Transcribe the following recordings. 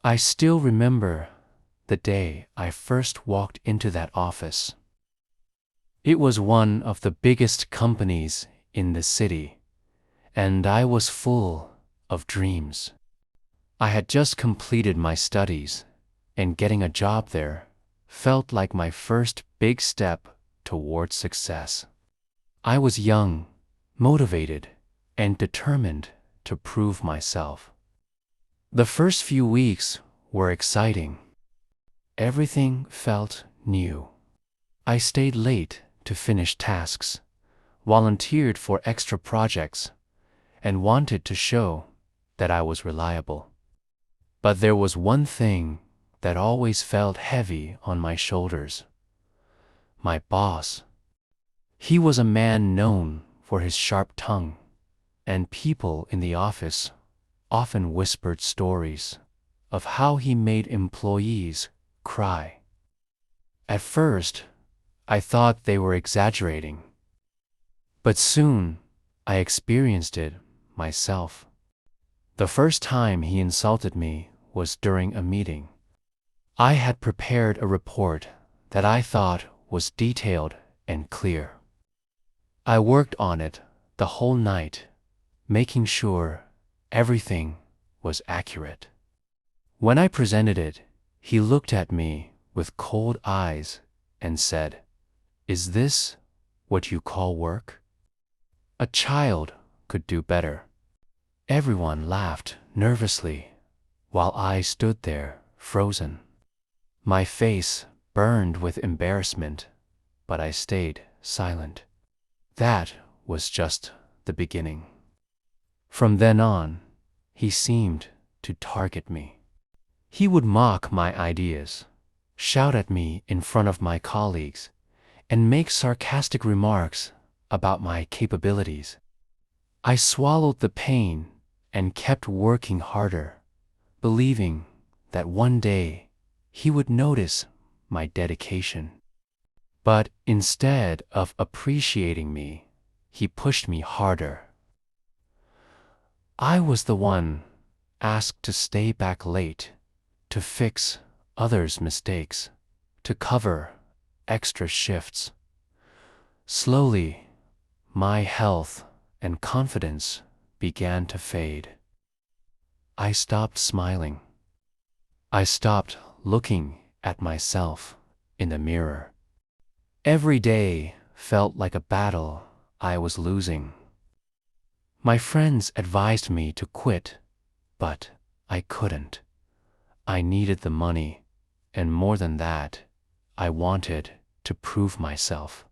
I still remember the day I first walked into that office. It was one of the biggest companies in the city, and I was full of dreams. I had just completed my studies, and getting a job there felt like my first big step towards success. I was young, motivated, and determined to prove myself. The first few weeks were exciting. Everything felt new. I stayed late to finish tasks, volunteered for extra projects, and wanted to show that I was reliable. But there was one thing that always felt heavy on my shoulders: my boss. He was a man known for his sharp tongue, and people in the office often whispered stories of how he made employees cry. At first, I thought they were exaggerating, but soon I experienced it myself. The first time he insulted me was during a meeting. I had prepared a report that I thought was detailed and clear. I worked on it the whole night, making sure everything was accurate. When I presented it, he looked at me with cold eyes and said, "Is this what you call work? A child could do better." Everyone laughed nervously while I stood there frozen. My face burned with embarrassment, but I stayed silent. That was just the beginning. From then on, he seemed to target me. He would mock my ideas, shout at me in front of my colleagues, and make sarcastic remarks about my capabilities. I swallowed the pain and kept working harder, believing that one day he would notice my dedication. But instead of appreciating me, he pushed me harder. I was the one asked to stay back late, to fix others' mistakes, to cover extra shifts. Slowly, my health and confidence began to fade. I stopped smiling. I stopped looking at myself in the mirror. Every day felt like a battle I was losing. My friends advised me to quit, but I couldn't. I needed the money, and more than that, I wanted to prove myself.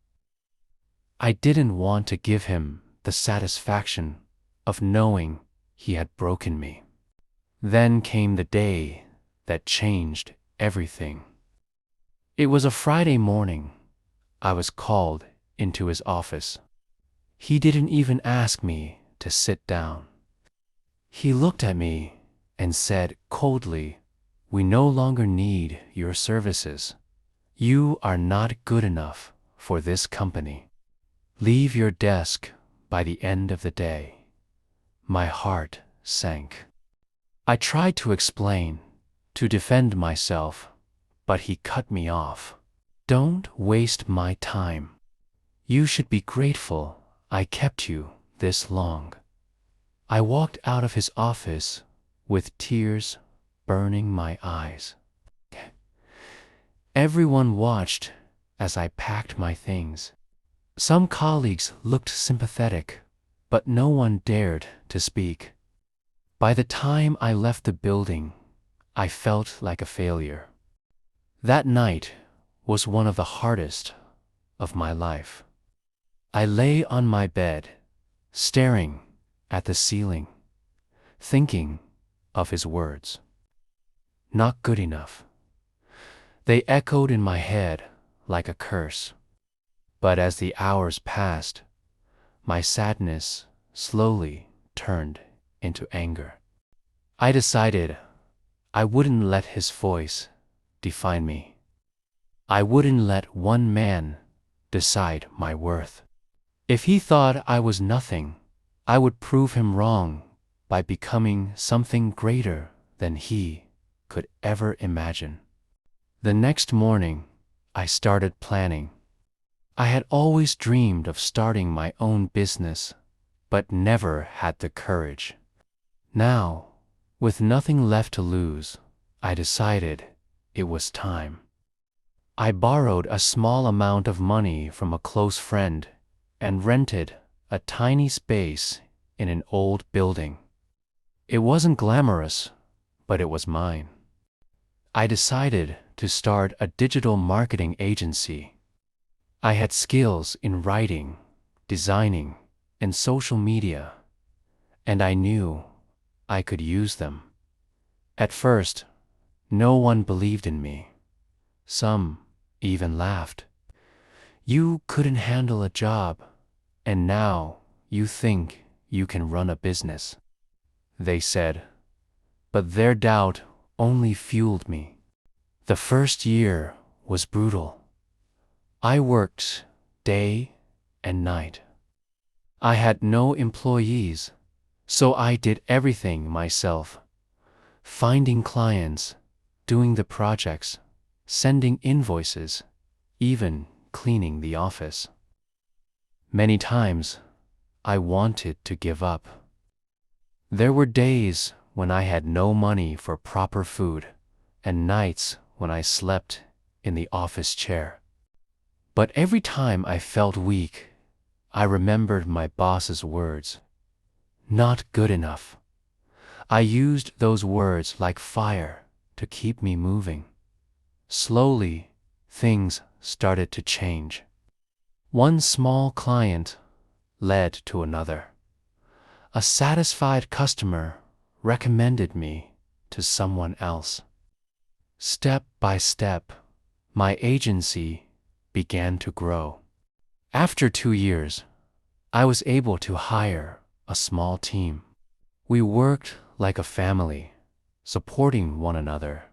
I didn't want to give him the satisfaction of knowing he had broken me. Then came the day that changed everything. It was a Friday morning. I was called into his office. He didn't even ask me to sit down. He looked at me and said coldly, "We no longer need your services. You are not good enough for this company. Leave your desk by the end of the day." My heart sank. I tried to explain, to defend myself, but he cut me off. "Don't waste my time. You should be grateful I kept you this long." I walked out of his office with tears burning my eyes. Everyone watched as I packed my things. Some colleagues looked sympathetic, but no one dared to speak. By the time I left the building, I felt like a failure. That night was one of the hardest of my life. I lay on my bed, staring at the ceiling, thinking of his words. Not good enough. They echoed in my head like a curse. But as the hours passed, my sadness slowly turned into anger. I decided I wouldn't let his voice define me. I wouldn't let one man decide my worth. If he thought I was nothing, I would prove him wrong by becoming something greater than he could ever imagine. The next morning, I started planning. I had always dreamed of starting my own business, but never had the courage. Now, with nothing left to lose, I decided it was time. I borrowed a small amount of money from a close friend and rented a tiny space in an old building. It wasn't glamorous, but it was mine. I decided to start a digital marketing agency. I had skills in writing, designing, and social media, and I knew I could use them. At first, no one believed in me. Some even laughed. "You couldn't handle a job, and now you think you can run a business," they said, but their doubt only fueled me. The first year was brutal. I worked day and night. I had no employees, so I did everything myself. Finding clients, doing the projects, sending invoices, even cleaning the office. Many times, I wanted to give up. There were days when I had no money for proper food, and nights when I slept in the office chair. But every time I felt weak, I remembered my boss's words. "Not good enough." I used those words like fire to keep me moving. Slowly, things started to change. One small client led to another. A satisfied customer recommended me to someone else. Step by step, my agency began to grow. After 2 years, I was able to hire a small team. We worked like a family, supporting one another,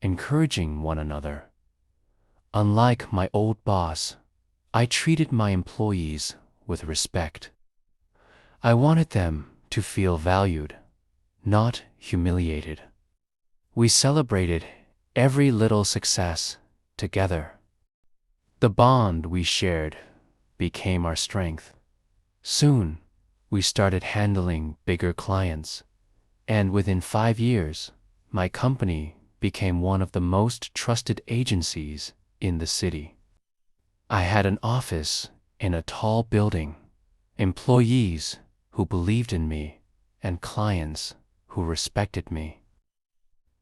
encouraging one another. Unlike my old boss, I treated my employees with respect. I wanted them to feel valued, not humiliated. We celebrated every little success together. The bond we shared became our strength. Soon, we started handling bigger clients, and within 5 years, my company became one of the most trusted agencies in the city. I had an office in a tall building, employees who believed in me, and clients who respected me.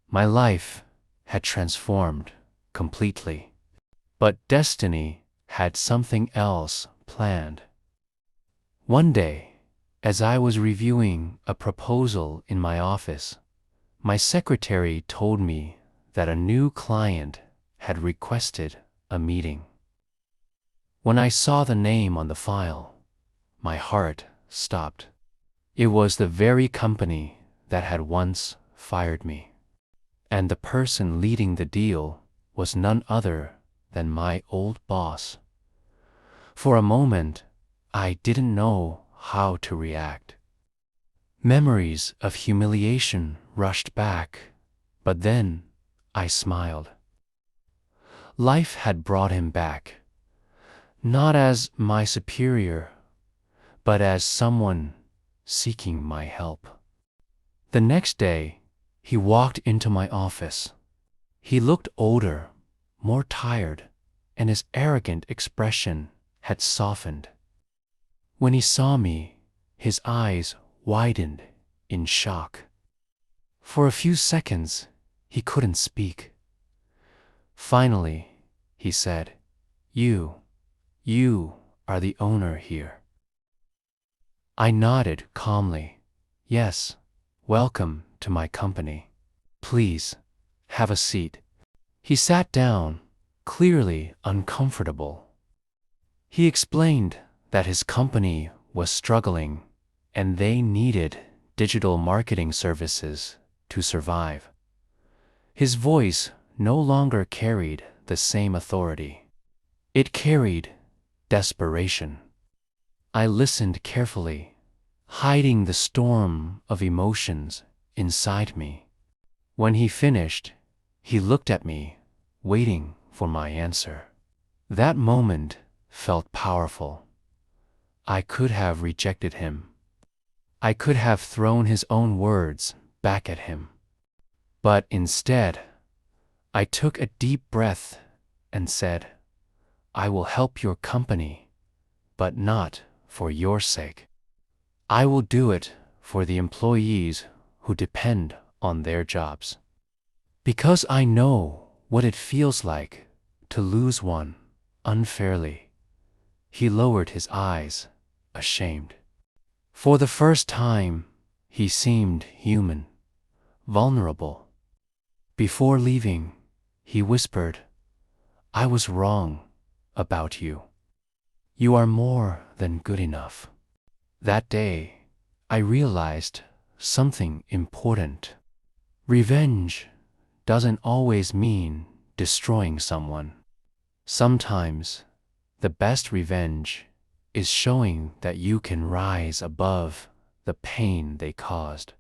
My life had transformed completely, but destiny had something else planned. One day, as I was reviewing a proposal in my office, my secretary told me that a new client had requested a meeting. When I saw the name on the file, my heart stopped. It was the very company that had once fired me. And the person leading the deal was none other than my old boss. For a moment, I didn't know how to react. Memories of humiliation rushed back, but then I smiled. Life had brought him back, not as my superior, but as someone seeking my help. The next day, he walked into my office. He looked older, more tired, and his arrogant expression had softened. When he saw me, his eyes widened in shock. For a few seconds, he couldn't speak. Finally, he said, You are the owner here." I nodded calmly. "Yes, welcome to my company. Please, have a seat." He sat down, clearly uncomfortable. He explained that his company was struggling and they needed digital marketing services to survive. His voice no longer carried the same authority. It carried desperation. I listened carefully, hiding the storm of emotions inside me. When he finished, He looked at me, waiting for my answer. That moment felt powerful. I could have rejected him. I could have thrown his own words back at him. But instead, I took a deep breath and said, I will help your company, but not for your sake. I will do it for the employees who depend on their jobs. Because I know what it feels like to lose one unfairly. He lowered his eyes, ashamed. For the first time, he seemed human, vulnerable. Before leaving, he whispered, I was wrong about you. You are more than good enough. That day, I realized something important. Revenge doesn't always mean destroying someone. Sometimes, the best revenge is showing that you can rise above the pain they caused,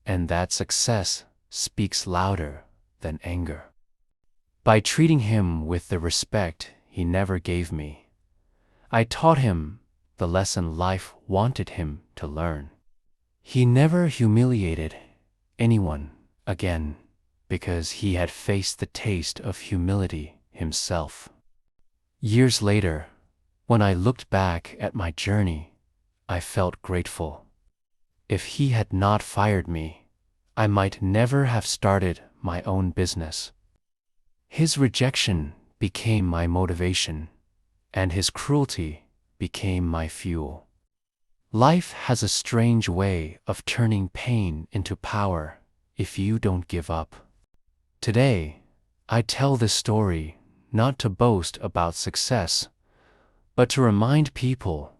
and that success speaks louder than anger. By treating him with the respect he never gave me, I taught him the lesson life wanted him to learn. He never humiliated anyone again because he had faced the taste of humility himself. Years later, when I looked back at my journey, I felt grateful. If he had not fired me, I might never have started my own business. His rejection became my motivation, and his cruelty became my fuel. Life has a strange way of turning pain into power if you don't give up. Today, I tell this story not to boast about success, but to remind people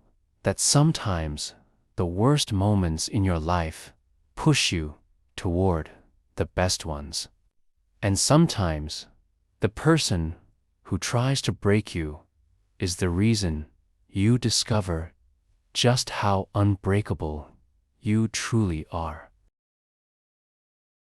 that sometimes the worst moments in your life push you toward the best ones. And sometimes the person who tries to break you is the reason you discover just how unbreakable you truly are.